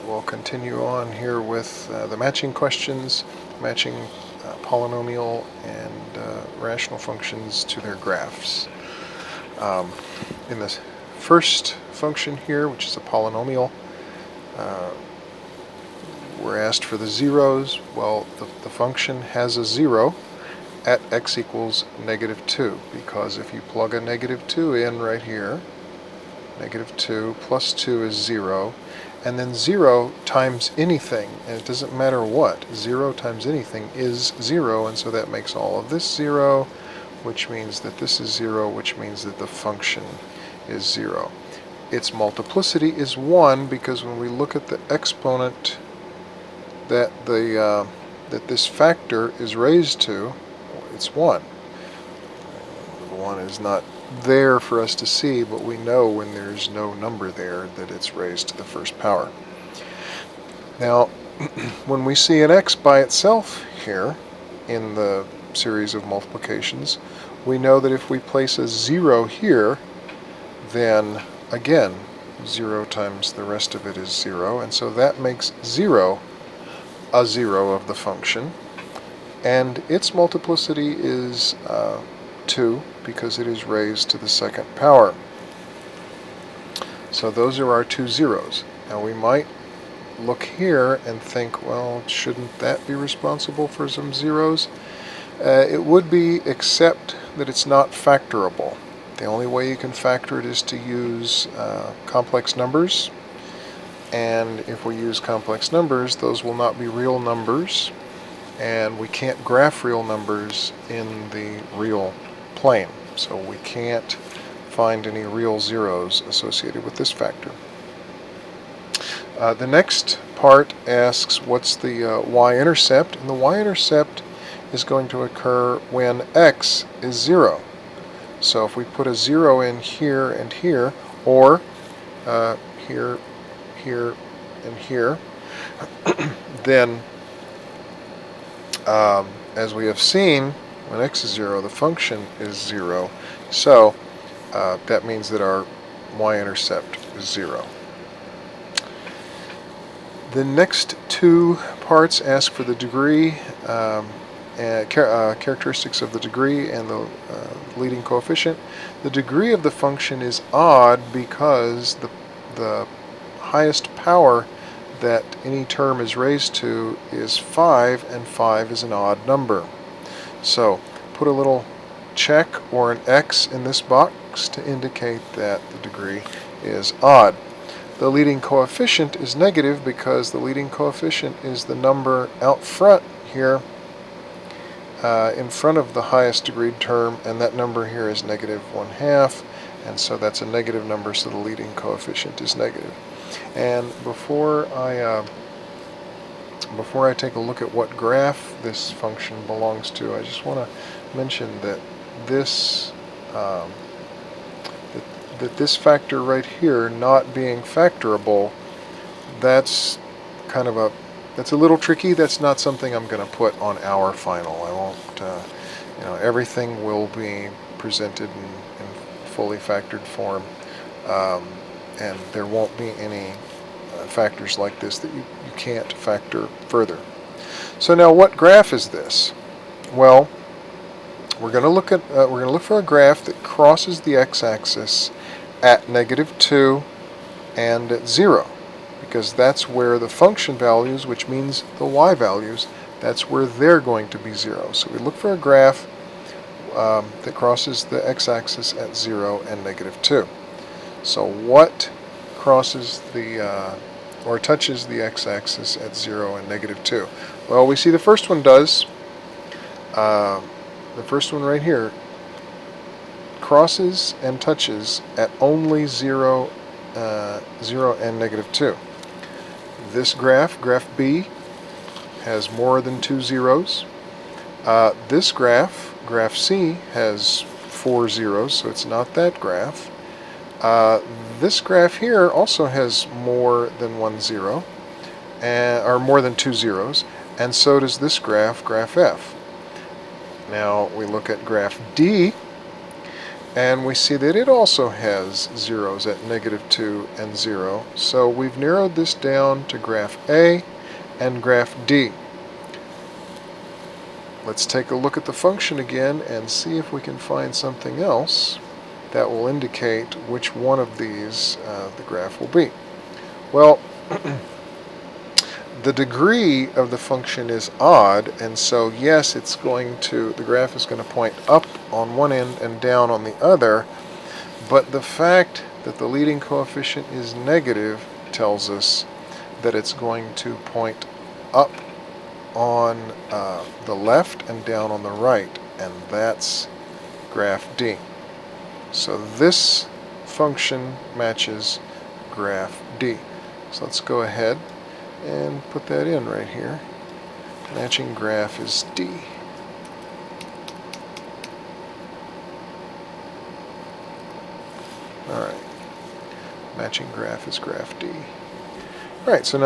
We'll continue on here with the matching questions, matching polynomial and rational functions to their graphs. In this first function here, which is a polynomial, we're asked for the zeros. Well, the function has a zero at x equals -2, because if you plug a -2 in right here, -2 plus 2 is 0, and then 0 times anything, and it doesn't matter what, 0 times anything is 0, and so that makes all of this 0, which means that this is 0, which means that the function is 0. Its multiplicity is 1, because when we look at the exponent that this factor is raised to, it's 1. The 1 is not there for us to see, but we know when there's no number there that it's raised to the first power. Now, when we see an x by itself here in the series of multiplications, we know that if we place a 0 here, then again 0 times the rest of it is 0, and so that makes 0 a 0 of the function, and its multiplicity is 2, because it is raised to the second power. So those are our two zeros. Now we might look here and think, well, shouldn't that be responsible for some zeros? It would be, except that it's not factorable. The only way you can factor it is to use complex numbers, and if we use complex numbers, those will not be real numbers, and we can't graph real numbers in the real plane, so we can't find any real zeros associated with this factor. The next part asks what's the y-intercept, and the y-intercept is going to occur when x is 0. So if we put a 0 in here and here, or here, here, and here, then as we have seen, when x is 0, the function is 0. So that means that our y-intercept is 0. The next two parts ask for the degree, characteristics of the degree and the leading coefficient. The degree of the function is odd because the highest power that any term is raised to is 5, and 5 is an odd number. So put a little check or an X in this box to indicate that the degree is odd. The leading coefficient is negative because the leading coefficient is the number out front here, in front of the highest degree term, and that number here is -1/2, and so that's a negative number, so the leading coefficient is negative. And before I take a look at what graph this function belongs to, I just want to mention that this this factor right here not being factorable, that's kind of that's a little tricky. That's not something I'm going to put on our final. I won't, everything will be presented in fully factored form, and there won't be any factors like this that you can't factor further. So now, what graph is this? Well, we're going to look for a graph that crosses the x-axis at -2 and at 0, because that's where the function values, which means the y values, that's where they're going to be 0. So we look for a graph that crosses the x-axis at 0 and -2. So what crosses or touches the x-axis at 0 and -2? Well, we see the first one does. The first one right here crosses and touches at only 0, 0 and -2. This graph B, has more than 2 zeros. This graph C, has 4 zeros, so it's not that graph. This graph here also has more than 1 0, or more than 2 zeros, and so does this graph F. Now we look at graph D. And we see that it also has zeros at -2 and 0. So we've narrowed this down to graph A and graph D. Let's take a look at the function again and see if we can find something else that will indicate which one of these the graph will be. Well, the degree of the function is odd, and so yes, the graph is going to point up on one end and down on the other, but the fact that the leading coefficient is negative tells us that it's going to point up on the left and down on the right, and that's graph D. So this function matches graph D. So let's go ahead and put that in right here. Matching graph is D. Alright, matching graph is graph D. Alright, so now